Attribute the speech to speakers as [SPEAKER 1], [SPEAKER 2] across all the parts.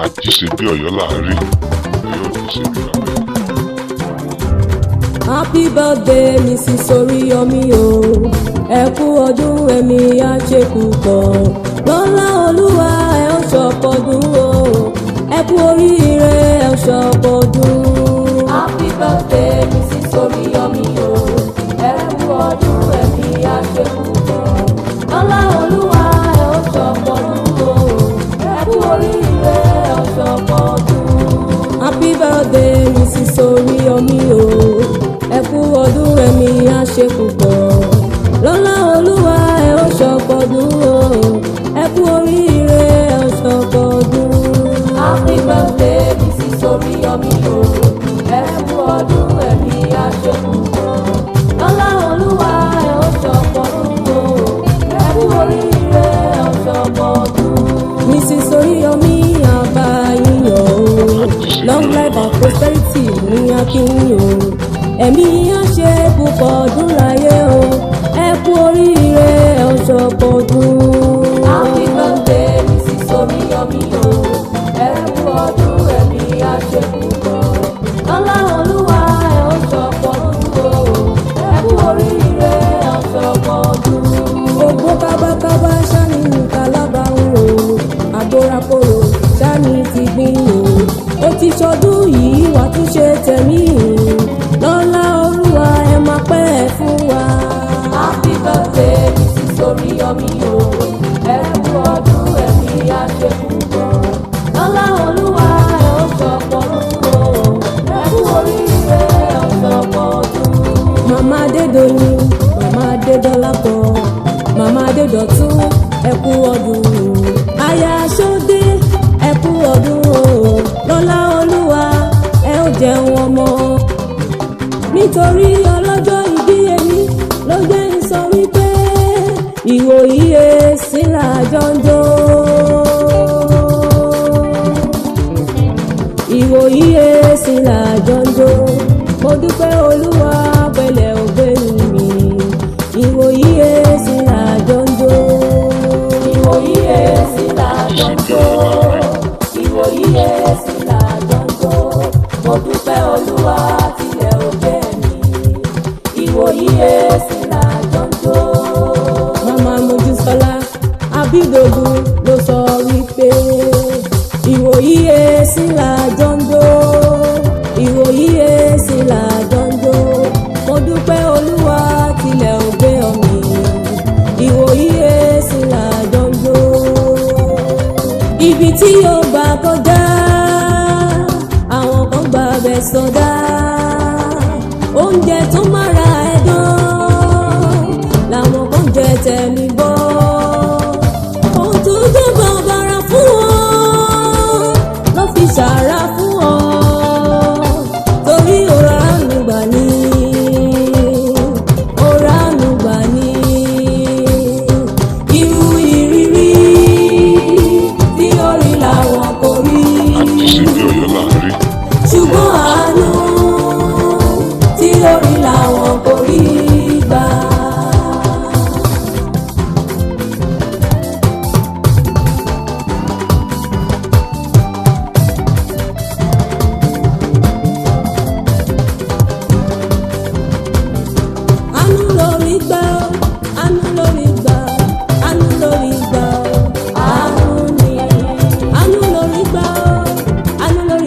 [SPEAKER 1] àjíṣe bí Ọ̀yọ́ là ń rí, Ọ̀yọ́ ò ní ṣe bí bàbá ẹni.
[SPEAKER 2] Happy birthday Mrs. Oriyomi o, ẹ kú ọdún ẹ̀mí á ṣe púpọ̀, lọ́lá Olúwa ẹ ó ṣọ̀pọ̀dún o, ẹ kú oríire ẹ ó ṣọ̀pọ̀dún. Happy birthday Mrs. Oriyomi o, ẹ kú ọdún ẹ̀mí á ṣe púpọ̀, lọ́lá Olúwa ẹ ó ṣọ̀pọ̀dún o, ẹ kú oríire ẹ ó ṣọ̀pọ̀dún. Happy birthday Mrs. Oriyomi o, ẹ kú ọdún ẹ̀mí á ṣe púpọ̀, lọ́lá Olúwa ẹ ó ṣọ̀pọ̀dún o, ẹ kú oríire ẹ ó ṣọ̀pọ̀dún. Happy birthday Mrs. Oriyomi o, ẹ kú ọdún ẹ̀mí á ṣe púpọ̀, lọ́lá Olúwa ẹ ó ṣọ̀pọ̀dún o, ẹ kú oríire ẹ ó ṣọ̀pọ̀dún. Mrs. Oriyomi àbáyíyọ̀ o, long life and prosperity ní akínyìn o, ẹ̀mí á ṣe púpọ̀ ọdún láyé o, ẹ kú oríire ẹ ó ṣọ̀pọ̀dún. Happy birthday Mrs. Oriyomi o, ẹ kú ọdún ẹ̀mí á ṣe púpọ̀, lọ́lá Olúwa ẹ ó ṣọ̀pọ̀dún o, ẹ kú oríire ẹ ó ṣọ̀pọ̀dún. Ògbó kábákábá ṣáni nìkan lábàáhùn o, àgbórapòrò ṣáni ti gbìn o, ó ti ṣọdún yìí wàá tún ṣe tẹ̀mí, lọ́lá Olúwa ẹ máa pẹ́ fún wa. Happy birthday Mrs. Oriyomi o, ẹ kú ọdún ẹ̀mí á ṣe púpọ̀, lọ́lá Olúwa ẹ ó ṣọ̀pọ̀dún o, ẹ kú oríire ẹ ó ṣọ̀pọ̀dún. Màmá Adédoyin, màmá Adédọ́lápọ̀, màmá Adédọ̀tún, ẹ kú ọdún o. Aya Ṣódé, ẹ kú ọdún o, lọ́lá Olúwa ẹ ó jẹun ọmọ, nítorí ọlọ́jọ́ ìbí ẹni ló jẹ́ ń sọ wípé ìwòyí èsì làjọ ń jó, ìwòyí èsì làjọ ń jó, mo dúpẹ́ Olúwa pẹ̀lẹ́ ògbénu mi, ìwòyí èsì làjọ ń jó, ìwòyí èsì làjọ ń jó, ìwòyí èsì làjọ ń jó, mo dúpẹ́ Olúwa tilẹ̀ ògbé mi, ìwòyí èsì làjọ ń jó. Màmá Mojisọla Abidogun ló sọ wípé ìwòyí èsì làjọ ń jó, ìwòyí èsì làjọ ń jó, mo dúpẹ́ Olúwa tilẹ̀ ògbé mi, ìwòyí èsì làjọ ń jó. Ibi tí yóò gbà kọjá àwọn kan gbà bẹ̀ sọdá, oúnjẹ tó mára ẹ̀dán làwọn kan jẹ tẹ̀mí bọ́, ohun tó jẹ́ bàbàrà fún wọn ló fi ṣàrà fún wọn, torí ọ̀rọ̀ ànúgbà ní, ọ̀rọ̀ ànúgbà ní. Irú ìrírí tí ó rí làwọn kò rí,
[SPEAKER 1] àjíṣe bí Ọ̀yọ́ là ń rí.
[SPEAKER 2] ṣùgbọ́n àánú tí ó rí làwọn kò rí gbà. Àánú lórí gbà ó, àánú lórí gbà ó, àánú lórí gbà ó, àánú ni, àánú lórí gbà ó, àánú lórí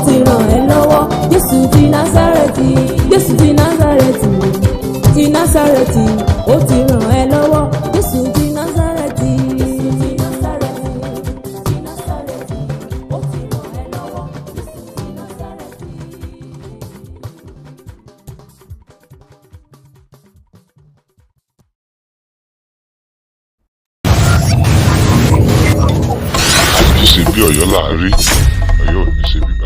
[SPEAKER 2] ti ràn ẹ́ lọ́wọ́. Jésù ti Násárẹ́tì, Jésù ti Násárẹ́tì, ti Násárẹ́tì, ó ti ràn ẹ́ lọ́wọ́. Jésù ti Násárẹ́tì, Jésù ti Násárẹ́tì, ti Násárẹ́tì, ó ti ràn ẹ́ lọ́wọ́. Jésù ti Násárẹ́tì.
[SPEAKER 1] Àti ṣe bí Ọ̀yọ́ là á rí, Ọ̀yọ́ ò ní ṣe bí bàbá.